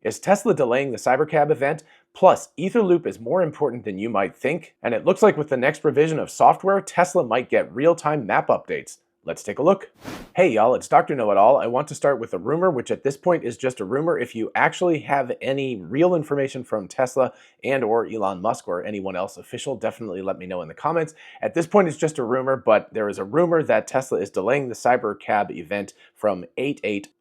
Is Tesla delaying the CyberCab event? Plus, Etherloop is more important than you might think, and it looks like with the next revision of software, Tesla might get real-time map updates. Let's take a look. Hey y'all, it's Dr. Know-It-All. I want to start with a rumor, which at this point is just a rumor. If you actually have any real information from Tesla and or Elon Musk or anyone else official, definitely let me know in the comments. At this point, it's just a rumor, but there is a rumor that Tesla is delaying the CyberCab event from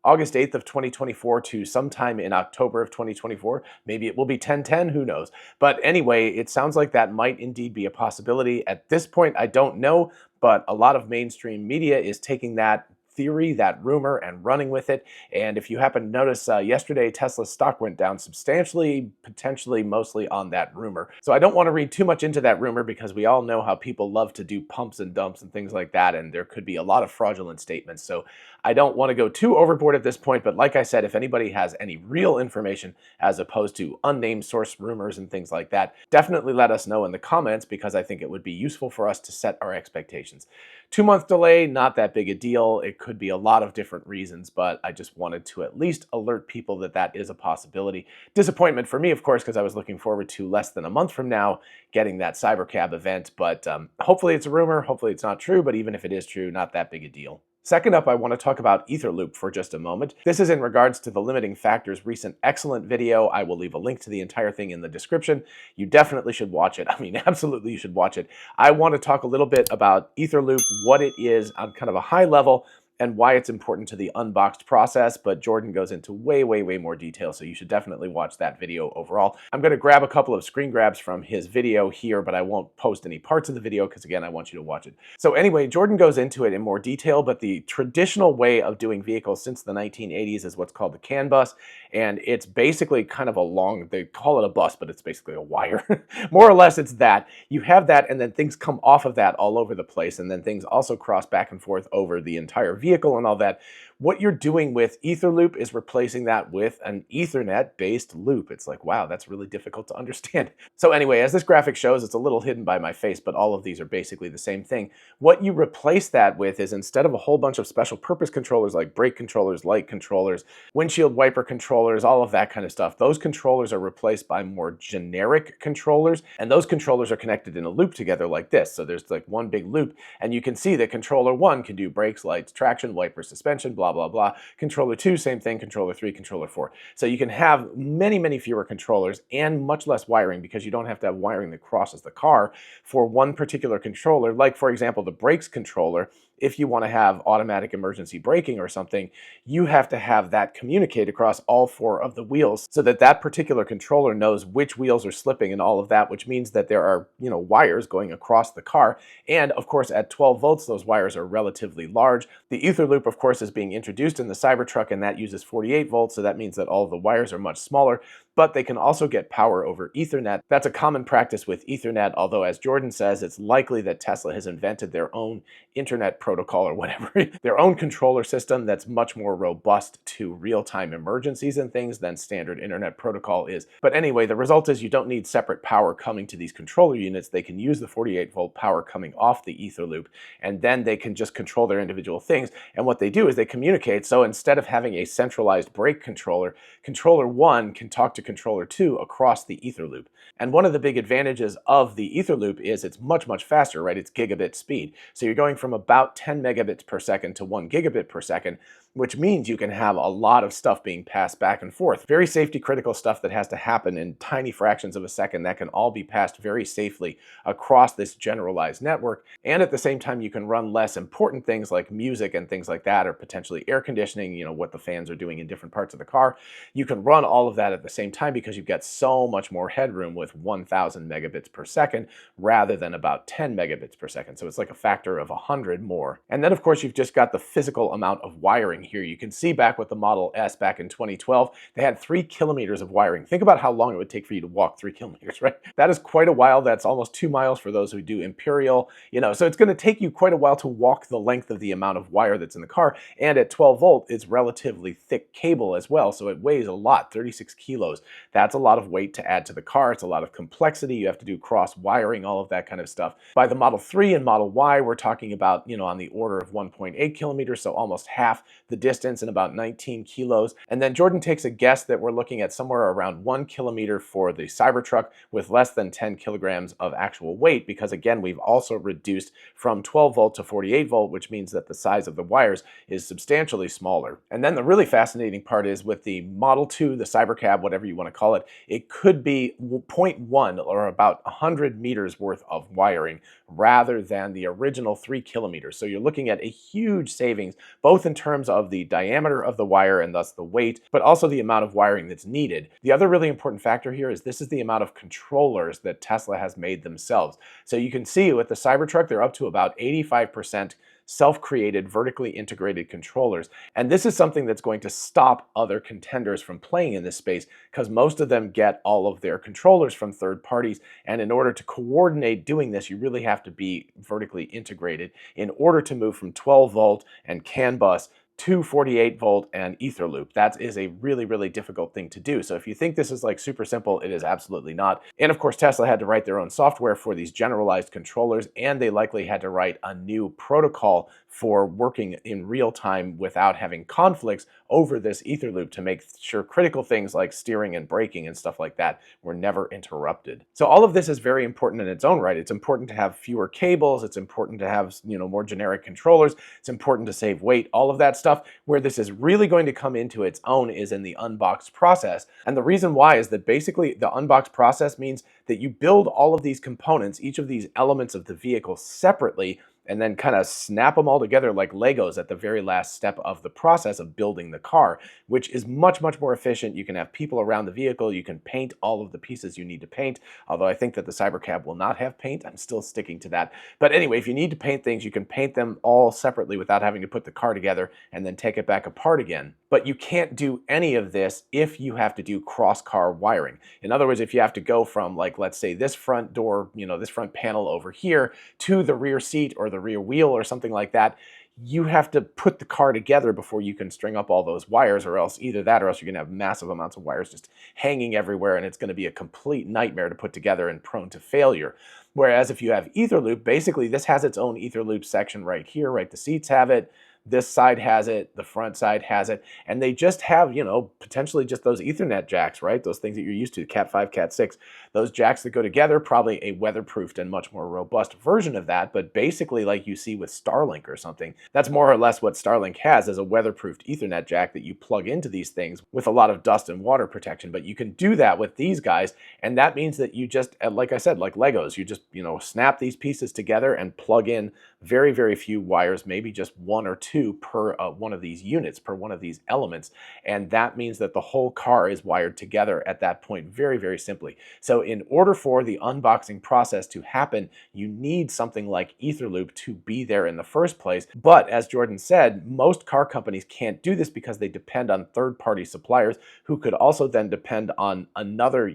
August 8th of 2024 to sometime in October of 2024. Maybe it will be 10/10, who knows? But anyway, it sounds like that might indeed be a possibility. At this point, I don't know, but a lot of mainstream media is taking that theory, that rumor, and running with it. And if you happen to notice, yesterday Tesla's stock went down substantially, potentially mostly on that rumor. So I don't want to read too much into that rumor because we all know how people love to do pumps and dumps and things like that, and there could be a lot of fraudulent statements. So I don't want to go too overboard at this point, but like I said, if anybody has any real information as opposed to unnamed source rumors and things like that, definitely let us know in the comments because I think it would be useful for us to set our expectations. 2-month delay, not that big a deal. It could be a lot of different reasons, but I just wanted to at least alert people that that is a possibility. Disappointment for me, of course, because I was looking forward to less than a month from now getting that CyberCab event, but hopefully it's a rumor, hopefully it's not true, but even if it is true, not that big a deal. Second up, I want to talk about Etherloop for just a moment. This is in regards to the limiting factors recent excellent video. I will leave a link to the entire thing in the description. You definitely should watch it. I mean, absolutely you should watch it. I want to talk a little bit about Etherloop, what it is on kind of a high level, and why it's important to the unboxed process, but Jordan goes into way more detail, so you should definitely watch that video overall. I'm going to grab a couple of screen grabs from his video here, but I won't post any parts of the video because, again, I want you to watch it. So anyway, Jordan goes into it in more detail, but the traditional way of doing vehicles since the 1980s is what's called the CAN bus, and it's basically kind of a long, they call it a bus, but it's basically a wire. More or less, it's that. You have that, and then things come off of that all over the place, and then things also cross back and forth over the entire vehicle and all that. What you're doing with Etherloop is replacing that with an Ethernet-based loop. It's like, wow, that's really difficult to understand. So anyway, as this graphic shows, it's a little hidden by my face, but all of these are basically the same thing. What you replace that with is, instead of a whole bunch of special purpose controllers like brake controllers, light controllers, windshield wiper controllers, all of that kind of stuff, those controllers are replaced by more generic controllers, and those controllers are connected in a loop together like this. So there's like one big loop, and you can see that controller 1 can do brakes, lights, traction, wiper, suspension, blah, blah, blah. Controller 2, same thing. Controller 3, controller 4. So you can have many fewer controllers and much less wiring because you don't have to have wiring that crosses the car for one particular controller. Like, for example, the brakes controller. If you want to have automatic emergency braking or something, you have to have that communicate across all 4 of the wheels so that that particular controller knows which wheels are slipping and all of that, which means that there are, wires going across the car. And of course, at 12 volts, those wires are relatively large. The Etherloop, of course, is being introduced in the Cybertruck, and that uses 48 volts. So that means that all of the wires are much smaller, but they can also get power over Ethernet. That's a common practice with Ethernet, although as Jordan says, it's likely that Tesla has invented their own internet protocol or whatever, their own controller system that's much more robust to real-time emergencies and things than standard internet protocol is. But anyway, the result is you don't need separate power coming to these controller units. They can use the 48 volt power coming off the Etherloop, and then they can just control their individual things. And what they do is they communicate. So instead of having a centralized brake controller, controller 1 can talk to controller 2 across the Etherloop. And one of the big advantages of the Etherloop is it's much faster, right? It's gigabit speed. So you're going from about 10 megabits per second to 1 gigabit per second, which means you can have a lot of stuff being passed back and forth. Very safety critical stuff that has to happen in tiny fractions of a second that can all be passed very safely across this generalized network. And at the same time, you can run less important things like music and things like that, or potentially air conditioning, what the fans are doing in different parts of the car. You can run all of that at the same time because you've got so much more headroom with 1000 megabits per second rather than about 10 megabits per second. So it's like a factor of 100 more. And then of course, you've just got the physical amount of wiring here. You can see back with the Model S back in 2012, they had 3 kilometers of wiring. Think about how long it would take for you to walk 3 kilometers, right? That is quite a while. That's almost 2 miles for those who do Imperial, so it's going to take you quite a while to walk the length of the amount of wire that's in the car. And at 12 volt, it's relatively thick cable as well. So it weighs a lot, 36 kilos. That's a lot of weight to add to the car. It's a lot of complexity. You have to do cross wiring, all of that kind of stuff. By the Model 3 and Model Y, we're talking about, on the order of 1.8 kilometers, so almost half the distance in about 19 kilos. And then Jordan takes a guess that we're looking at somewhere around 1 kilometer for the Cybertruck with less than 10 kilograms of actual weight, because again, we've also reduced from 12 volt to 48 volt, which means that the size of the wires is substantially smaller. And then the really fascinating part is with the Model 2, the CyberCab, whatever you want to call it, it could be 0.1 or about 100 meters worth of wiring rather than the original 3 kilometers. So you're looking at a huge savings, both in terms of the diameter of the wire and thus the weight, but also the amount of wiring that's needed. The other really important factor here is this is the amount of controllers that Tesla has made themselves. So you can see with the Cybertruck, they're up to about 85% self-created, vertically integrated controllers. And this is something that's going to stop other contenders from playing in this space, because most of them get all of their controllers from third parties. And in order to coordinate doing this, you really have to be vertically integrated in order to move from 12 volt and CAN bus to 48 volt and ether loop. That is a really, really difficult thing to do. So if you think this is like super simple, it is absolutely not. And of course, Tesla had to write their own software for these generalized controllers, and they likely had to write a new protocol for working in real time without having conflicts over this ether loop to make sure critical things like steering and braking and stuff like that were never interrupted. So all of this is very important in its own right. It's important to have fewer cables. It's important to have, more generic controllers. It's important to save weight, all of that stuff. Where this is really going to come into its own is in the unboxed process. And the reason why is that basically the unboxed process means that you build all of these components, each of these elements of the vehicle separately, and then kind of snap them all together like Legos at the very last step of the process of building the car, which is much, much more efficient. You can have people around the vehicle. You can paint all of the pieces you need to paint, although I think that the CyberCab will not have paint. I'm still sticking to that. But anyway, if you need to paint things, you can paint them all separately without having to put the car together and then take it back apart again. But you can't do any of this if you have to do cross-car wiring. In other words, if you have to go from, like, let's say this front door, this front panel over here to the rear seat or the rear wheel or something like that, you have to put the car together before you can string up all those wires, or else either that or else you're going to have massive amounts of wires just hanging everywhere, and it's going to be a complete nightmare to put together and prone to failure. Whereas if you have ether loop, basically this has its own ether loop section right here, right? The seats have it. This side has it, the front side has it, and they just have, potentially just those Ethernet jacks, right? Those things that you're used to, Cat 5, Cat 6, those jacks that go together, probably a weatherproofed and much more robust version of that, but basically like you see with Starlink or something. That's more or less what Starlink has, as a weatherproofed Ethernet jack that you plug into these things with a lot of dust and water protection. But you can do that with these guys, and that means that you just, like I said, like Legos, you just, snap these pieces together and plug in very, very few wires, maybe just one or two per one of these units, per one of these elements. And that means that the whole car is wired together at that point very, very simply. So in order for the unboxing process to happen, you need something like Etherloop to be there in the first place. But as Jordan said, most car companies can't do this because they depend on third-party suppliers who could also then depend on another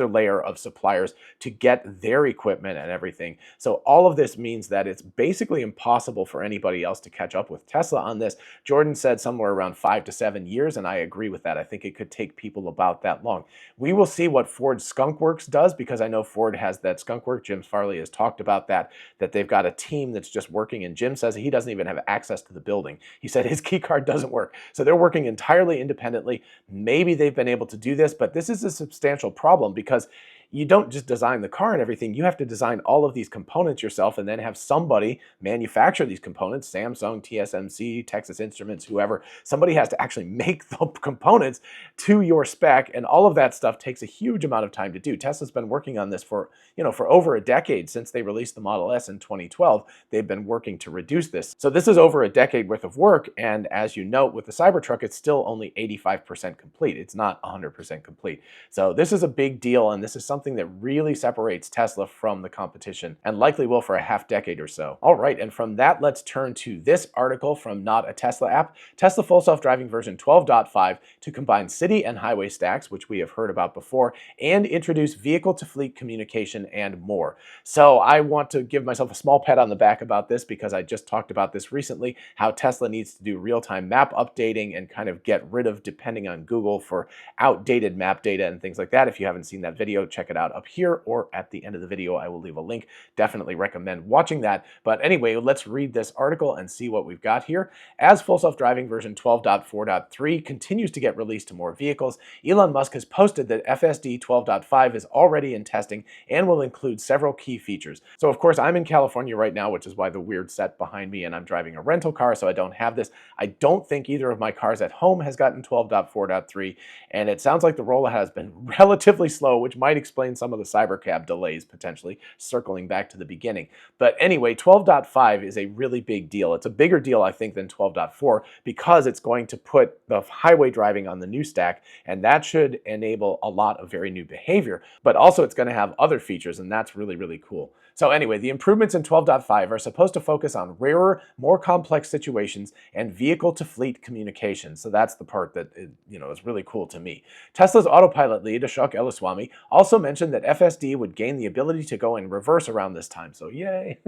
layer of suppliers to get their equipment and everything. So all of this means that it's basically impossible for anybody else to catch up with Tesla on this. Jordan said somewhere around 5 to 7 years, and I agree with that. I think it could take people about that long. We will see what Ford's Skunk Works does, because I know Ford has that Skunk Work. Jim Farley has talked about that they've got a team that's just working, and Jim says he doesn't even have access to the building. He said his key card doesn't work. So they're working entirely independently. Maybe they've been able to do this, but this is a substantial problem, because you don't just design the car and everything. You have to design all of these components yourself and then have somebody manufacture these components. Samsung, TSMC, Texas Instruments, whoever. Somebody has to actually make the components to your spec, and all of that stuff takes a huge amount of time to do. Tesla's been working on this for over a decade. Since they released the Model S in 2012, they've been working to reduce this. So this is over a decade worth of work, and as you note with the Cybertruck, it's still only 85% complete. It's not 100% complete. So this is a big deal, and this is something that really separates Tesla from the competition, and likely will for a half decade or so. All right, and from that, let's turn to this article from Not a Tesla App. Tesla Full Self-Driving version 12.5 to combine city and highway stacks, which we have heard about before, and introduce vehicle-to-fleet communication and more. So I want to give myself a small pat on the back about this, because I just talked about this recently, how Tesla needs to do real-time map updating and kind of get rid of depending on Google for outdated map data and things like that. If you haven't seen that video, check check it out up here or at the end of the video. I will leave a link. Definitely recommend watching that. But anyway, let's read this article and see what we've got here. As full self-driving version 12.4.3 continues to get released to more vehicles, Elon Musk has posted that FSD 12.5 is already in testing and will include several key features. So of course, I'm in California right now, which is why the weird set behind me, and I'm driving a rental car, so I don't have this. I don't think either of my cars at home has gotten 12.4.3, and it sounds like the rollout has been relatively slow, which might explain some of the CyberCab delays, potentially, circling back to the beginning. But anyway, 12.5 is a really big deal. It's a bigger deal, I think, than 12.4 because it's going to put the highway driving on the new stack, and that should enable a lot of very new behavior. But also it's going to have other features, and that's really, really cool. So anyway, the improvements in 12.5 are supposed to focus on rarer, more complex situations and vehicle-to-fleet communication. So that's the part that is really cool to me. Tesla's autopilot lead, Ashok Elaswamy, also mentioned that FSD would gain the ability to go in reverse around this time. So yay!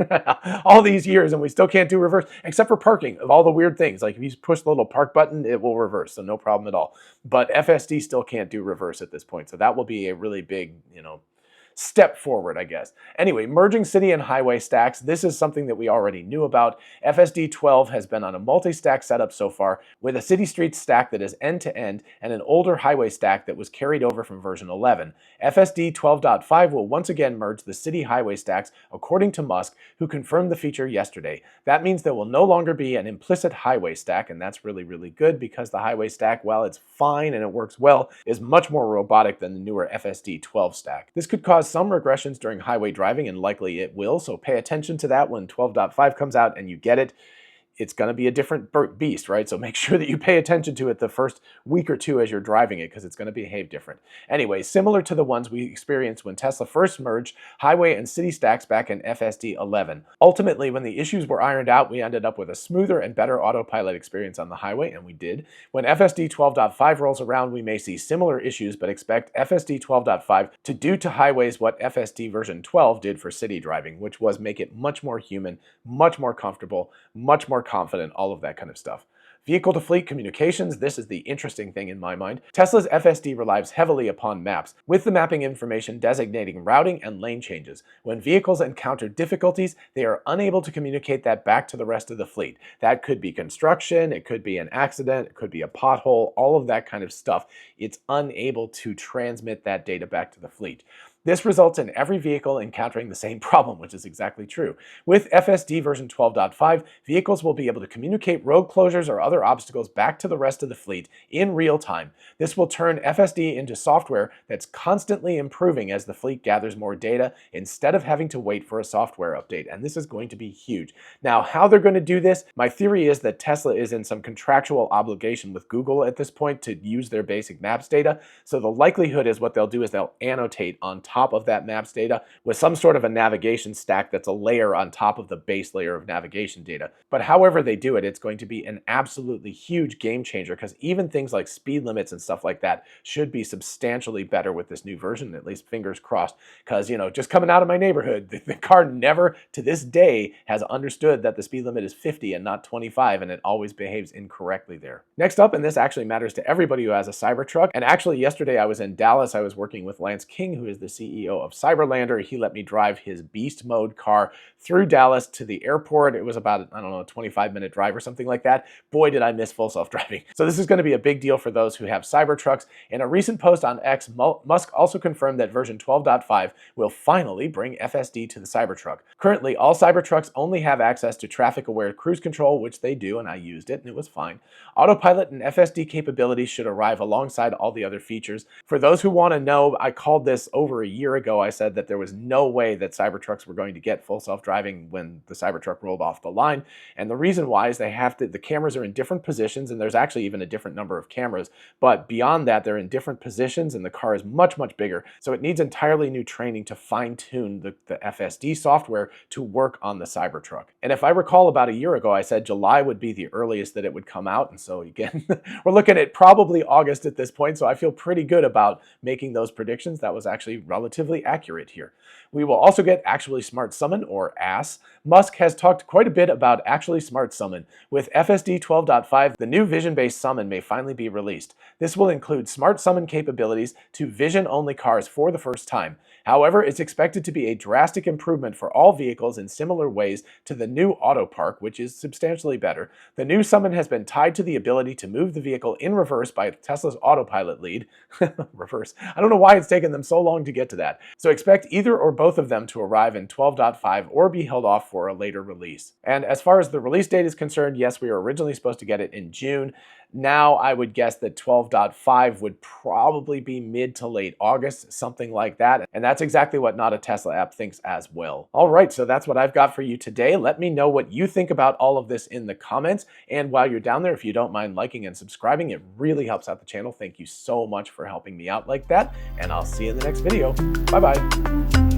All these years and we still can't do reverse, except for parking, of all the weird things. Like if you push the little park button, it will reverse, so no problem at all. But FSD still can't do reverse at this point. So that will be a really big, step forward, I guess. Anyway, merging city and highway stacks. This is something that we already knew about. FSD 12 has been on a multi-stack setup so far, with a city streets stack that is end-to-end and an older highway stack that was carried over from version 11. FSD 12.5 will once again merge the city highway stacks, according to Musk, who confirmed the feature yesterday. That means there will no longer be an implicit highway stack, and that's really, really good because the highway stack, while it's fine and it works well, is much more robotic than the newer FSD 12 stack. This could cause some regressions during highway driving, and likely it will, so pay attention to that when 12.5 comes out and you get it. It's going to be a different beast, right? So make sure that you pay attention to it the first week or two as you're driving it, because it's going to behave different. Anyway, similar to the ones we experienced when Tesla first merged highway and city stacks back in FSD 11. Ultimately, when the issues were ironed out, we ended up with a smoother and better autopilot experience on the highway, and we did. When FSD 12.5 rolls around, we may see similar issues, but expect FSD 12.5 to do to highways what FSD version 12 did for city driving, which was make it much more human, much more comfortable, much more confident, all of that kind of stuff. Vehicle-to-fleet communications, this is the interesting thing in my mind. Tesla's FSD relies heavily upon maps, with the mapping information designating routing and lane changes. When vehicles encounter difficulties, they are unable to communicate that back to the rest of the fleet. That could be construction, it could be an accident, it could be a pothole, all of that kind of stuff. It's unable to transmit that data back to the fleet. This results in every vehicle encountering the same problem, which is exactly true. With FSD version 12.5, vehicles will be able to communicate road closures or other obstacles back to the rest of the fleet in real time. This will turn FSD into software that's constantly improving as the fleet gathers more data instead of having to wait for a software update, and this is going to be huge. Now, how they're going to do this, my theory is that Tesla is in some contractual obligation with Google at this point to use their basic maps data, so the likelihood is what they'll do is they'll annotate on top of that maps data with some sort of a navigation stack that's a layer on top of the base layer of navigation data. But however they do it, it's going to be an absolutely huge game changer, because even things like speed limits and stuff like that should be substantially better with this new version, at least fingers crossed, because, just coming out of my neighborhood, the car never to this day has understood that the speed limit is 50 and not 25, and it always behaves incorrectly there. Next up, and this actually matters to everybody who has a Cybertruck, and actually yesterday I was in Dallas, I was working with Lance King, who is the CEO of Cyberlander. He let me drive his beast mode car through Dallas to the airport. It was about, a 25-minute drive or something like that. Boy, did I miss full self-driving. So this is going to be a big deal for those who have Cybertrucks. In a recent post on X, Musk also confirmed that version 12.5 will finally bring FSD to the Cybertruck. Currently, all Cybertrucks only have access to traffic-aware cruise control, which they do, and I used it, and it was fine. Autopilot and FSD capabilities should arrive alongside all the other features. For those who want to know, I called this over a year ago. I said that there was no way that Cybertrucks were going to get full self-driving when the Cybertruck rolled off the line. And the reason why is the cameras are in different positions, and there's actually even a different number of cameras. But beyond that, they're in different positions, and the car is much, much bigger. So it needs entirely new training to fine-tune the FSD software to work on the Cybertruck. And if I recall, about a year ago, I said July would be the earliest that it would come out. And so again, we're looking at probably August at this point. So I feel pretty good about making those predictions. That was actually relatively accurate here. We will also get Actually Smart Summon, or ASS. Musk has talked quite a bit about Actually Smart Summon. With FSD 12.5, the new vision-based summon may finally be released. This will include smart summon capabilities to vision-only cars for the first time. However, it's expected to be a drastic improvement for all vehicles in similar ways to the new Auto Park, which is substantially better. The new summon has been tied to the ability to move the vehicle in reverse by Tesla's autopilot lead. Reverse. I don't know why it's taken them so long to get to that. So expect either or both of them to arrive in 12.5 or be held off for a later release. And as far as the release date is concerned, yes, we were originally supposed to get it in June. Now I would guess that 12.5 would probably be mid to late August, something like that. And that's exactly what Not a Tesla App thinks as well. All right, so that's what I've got for you today. Let me know what you think about all of this in the comments. And while you're down there, if you don't mind liking and subscribing, it really helps out the channel. Thank you so much for helping me out like that. And I'll see you in the next video. Bye-bye.